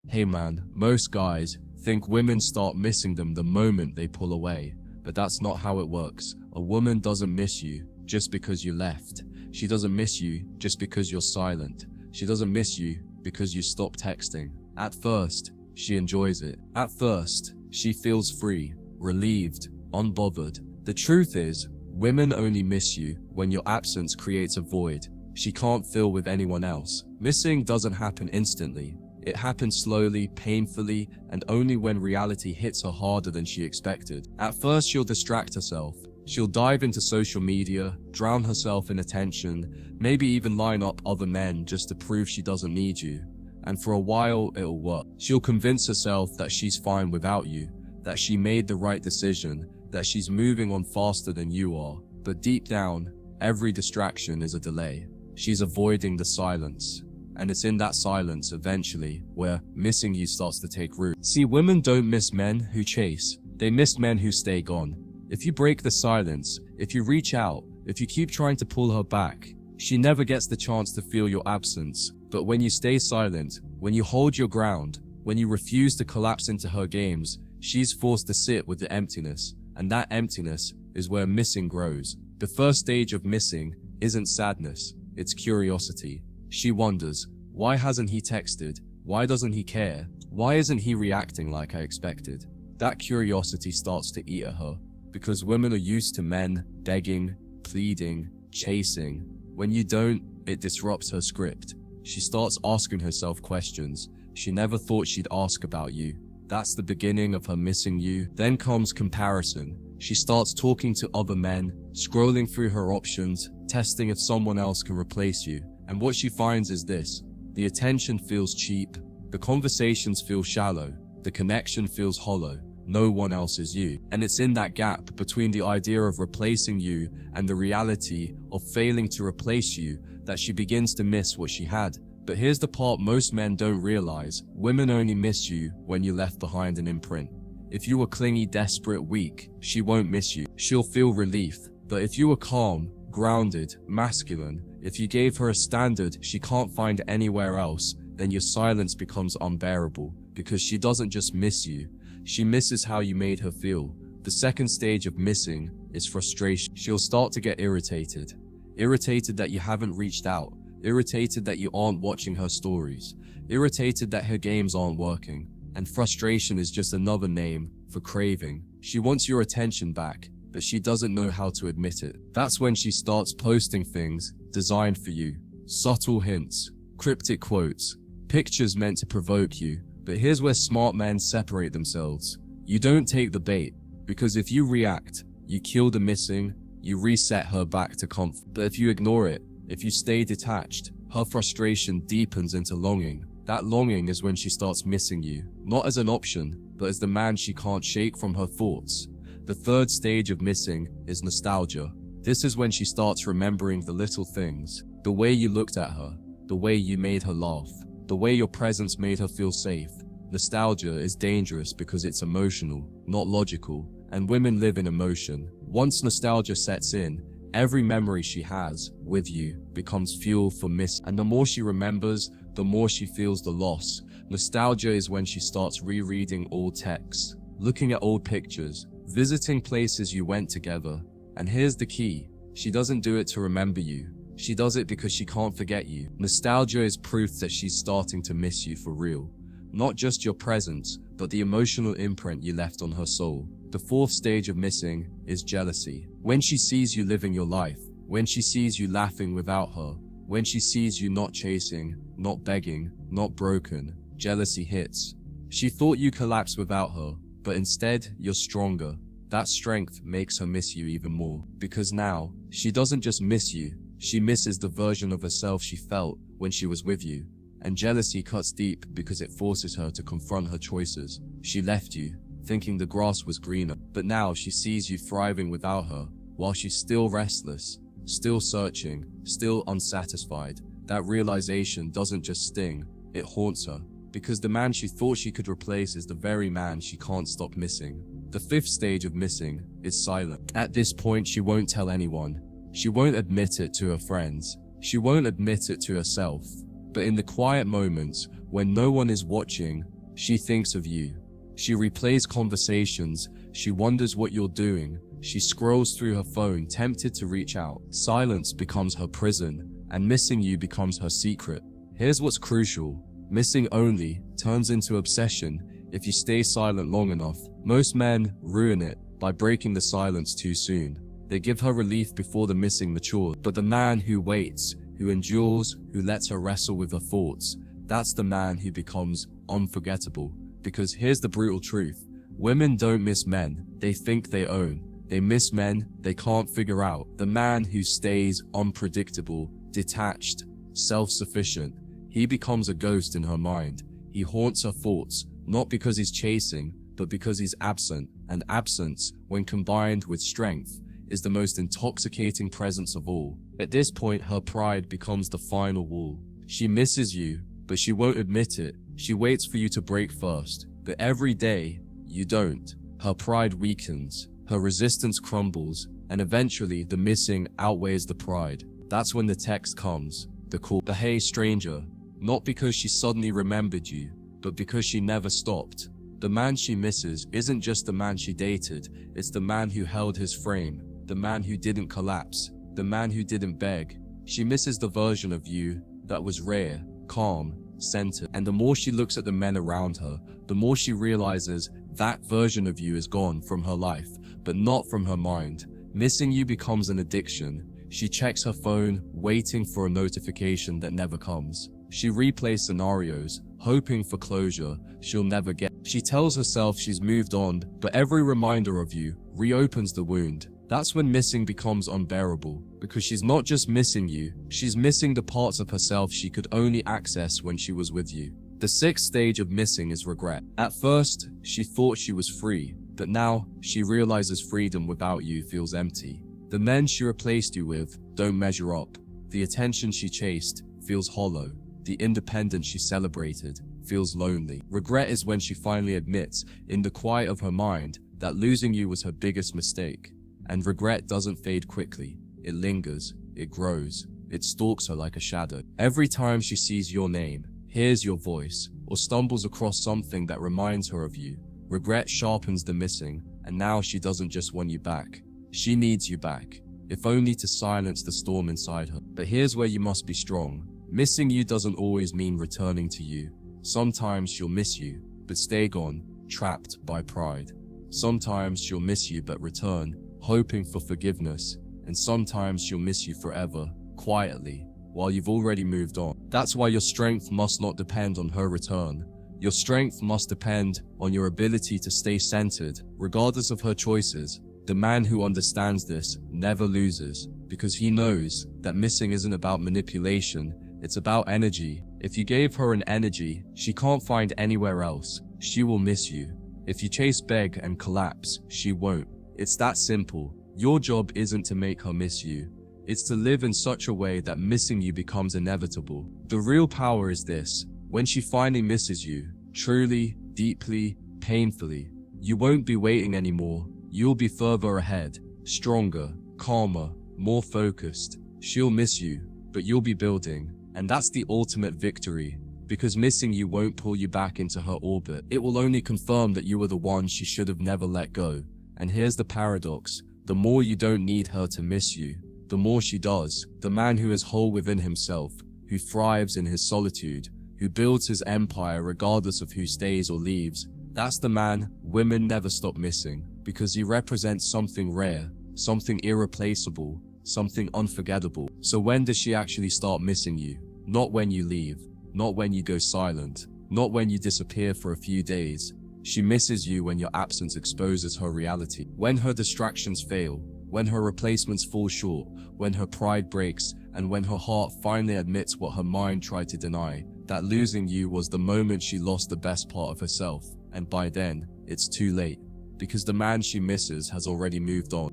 Hey man, most guys think women start missing them the moment they pull away, but that's not how it works. A woman doesn't miss you just because you left. She doesn't miss you just because you're silent. She doesn't miss you because you stop texting. At first, she enjoys it. At first, she feels free, relieved, unbothered. The truth is, women only miss you when your absence creates a void she can't fill with anyone else. Missing doesn't happen instantly. It happens slowly, painfully, and only when reality hits her harder than she expected. At first, she'll distract herself. She'll dive into social media, drown herself in attention, maybe even line up other men just to prove she doesn't need you. And for a while, it'll work. She'll convince herself that she's fine without you, that she made the right decision, that she's moving on faster than you are. But deep down, every distraction is a delay. She's avoiding the silence. And it's in that silence, eventually, where missing you starts to take root. See, women don't miss men who chase. They miss men who stay gone. If you break the silence, if you reach out, if you keep trying to pull her back, she never gets the chance to feel your absence. But when you stay silent, when you hold your ground, when you refuse to collapse into her games, she's forced to sit with the emptiness. And that emptiness is where missing grows. The first stage of missing isn't sadness, it's curiosity. She wonders, why hasn't he texted? Why doesn't he care? Why isn't he reacting like I expected? That curiosity starts to eat at her, because women are used to men begging, pleading, chasing. When you don't, it disrupts her script. She starts asking herself questions she never thought she'd ask about you. That's the beginning of her missing you. Then comes comparison. She starts talking to other men, scrolling through her options, testing if someone else can replace you. And what she finds is this: the attention feels cheap, the conversations feel shallow, the connection feels hollow. No one else is you. And it's in that gap between the idea of replacing you and the reality of failing to replace you that she begins to miss what she had. But here's the part most men don't realize: women only miss you when you left behind an imprint. If you were clingy, desperate, weak, she won't miss you. She'll feel relief. But if you were calm, grounded, masculine, if you gave her a standard she can't find anywhere else, then your silence becomes unbearable, because she doesn't just miss you, she misses how you made her feel. The second stage of missing is frustration. She'll start to get irritated. Irritated that you haven't reached out. Irritated that you aren't watching her stories. Irritated that her games aren't working. And frustration is just another name for craving. She wants your attention back, but she doesn't know how to admit it. That's when she starts posting things designed for you. Subtle hints, cryptic quotes, pictures meant to provoke you. But here's where smart men separate themselves. You don't take the bait, because if you react, you kill the missing, you reset her back to comfort. But if you ignore it, if you stay detached, her frustration deepens into longing. That longing is when she starts missing you, not as an option, but as the man she can't shake from her thoughts. The third stage of missing is nostalgia. This is when she starts remembering the little things, the way you looked at her, the way you made her laugh, the way your presence made her feel safe. Nostalgia is dangerous because it's emotional, not logical, and women live in emotion. Once nostalgia sets in, every memory she has with you becomes fuel for miss. And the more she remembers, the more she feels the loss. Nostalgia is when she starts rereading old texts, looking at old pictures, visiting places you went together. And here's the key: she doesn't do it to remember you. She does it because she can't forget you. Nostalgia is proof that she's starting to miss you for real. Not just your presence, but the emotional imprint you left on her soul. The fourth stage of missing is jealousy. When she sees you living your life, when she sees you laughing without her, when she sees you not chasing, not begging, not broken, jealousy hits. She thought you collapsed without her, but instead you're stronger. That strength makes her miss you even more, because now she doesn't just miss you, she misses the version of herself she felt when she was with you. And jealousy cuts deep because it forces her to confront her choices. She left you, thinking the grass was greener, but now she sees you thriving without her, while she's still restless, still searching, still unsatisfied. That realization doesn't just sting, it haunts her, because the man she thought she could replace is the very man she can't stop missing. The fifth stage of missing is silent. At this point, she won't tell anyone. She won't admit it to her friends. She won't admit it to herself. But in the quiet moments, when no one is watching, She thinks of you. She replays conversations. She wonders what you're doing. She scrolls through her phone, tempted to reach out. Silence becomes her prison, and missing you becomes her secret. Here's what's crucial. Missing only turns into obsession if you stay silent long enough. Most men ruin it by breaking the silence too soon. They give her relief before the missing matures. But the man who waits, who endures, who lets her wrestle with her thoughts, that's the man who becomes unforgettable. Because here's the brutal truth. Women don't miss men they think they own. They miss men they can't figure out. The man who stays unpredictable, detached, self-sufficient. He becomes a ghost in her mind. He haunts her thoughts, not because he's chasing, but because he's absent. And absence, when combined with strength, is the most intoxicating presence of all. At this point, her pride becomes the final wall. She misses you, but she won't admit it. She waits for you to break first. But every day, you don't. Her pride weakens, her resistance crumbles, and eventually the missing outweighs the pride. That's when the text comes, the call. The "Hey stranger," not because she suddenly remembered you, but because she never stopped. The man she misses isn't just the man she dated, it's the man who held his frame, the man who didn't collapse, the man who didn't beg. She misses the version of you that was rare, calm, centered. And the more she looks at the men around her, the more she realizes that version of you is gone from her life, but not from her mind. Missing you becomes an addiction. She checks her phone, waiting for a notification that never comes. She replays scenarios, hoping for closure she'll never get. She tells herself she's moved on, but every reminder of you reopens the wound. That's when missing becomes unbearable, because she's not just missing you, she's missing the parts of herself she could only access when she was with you. The sixth stage of missing is regret. At first, she thought she was free, but now she realizes freedom without you feels empty. The men she replaced you with don't measure up. The attention she chased feels hollow. The independence she celebrated feels lonely. Regret is when she finally admits, in the quiet of her mind, that losing you was her biggest mistake. And regret doesn't fade quickly. It lingers, it grows, it stalks her like a shadow. Every time she sees your name, hears your voice, or stumbles across something that reminds her of you, regret sharpens the missing, and now she doesn't just want you back. She needs you back, if only to silence the storm inside her. But here's where you must be strong. Missing you doesn't always mean returning to you. Sometimes she'll miss you, but stay gone, trapped by pride. Sometimes she'll miss you but return, hoping for forgiveness. And sometimes she'll miss you forever, quietly, while you've already moved on. That's why your strength must not depend on her return. Your strength must depend on your ability to stay centered, regardless of her choices. The man who understands this never loses, because he knows that missing isn't about manipulation, it's about energy. If you gave her an energy she can't find anywhere else, she will miss you. If you chase, beg, and collapse, she won't. It's that simple. Your job isn't to make her miss you. It's to live in such a way that missing you becomes inevitable. The real power is this. When she finally misses you, truly, deeply, painfully, you won't be waiting anymore. You'll be further ahead, stronger, calmer, more focused. She'll miss you, but you'll be building. And that's the ultimate victory. Because missing you won't pull you back into her orbit. It will only confirm that you were the one she should have never let go. And here's the paradox. The more you don't need her to miss you, the more she does. The man who is whole within himself, who thrives in his solitude, who builds his empire regardless of who stays or leaves, that's the man women never stop missing, because he represents something rare, something irreplaceable, something unforgettable. So when does she actually start missing you? Not when you leave, not when you go silent, not when you disappear for a few days. She misses you when your absence exposes her reality, when her distractions fail, when her replacements fall short, when her pride breaks, and when her heart finally admits what her mind tried to deny, that losing you was the moment she lost the best part of herself. And by then, it's too late, because the man she misses has already moved on.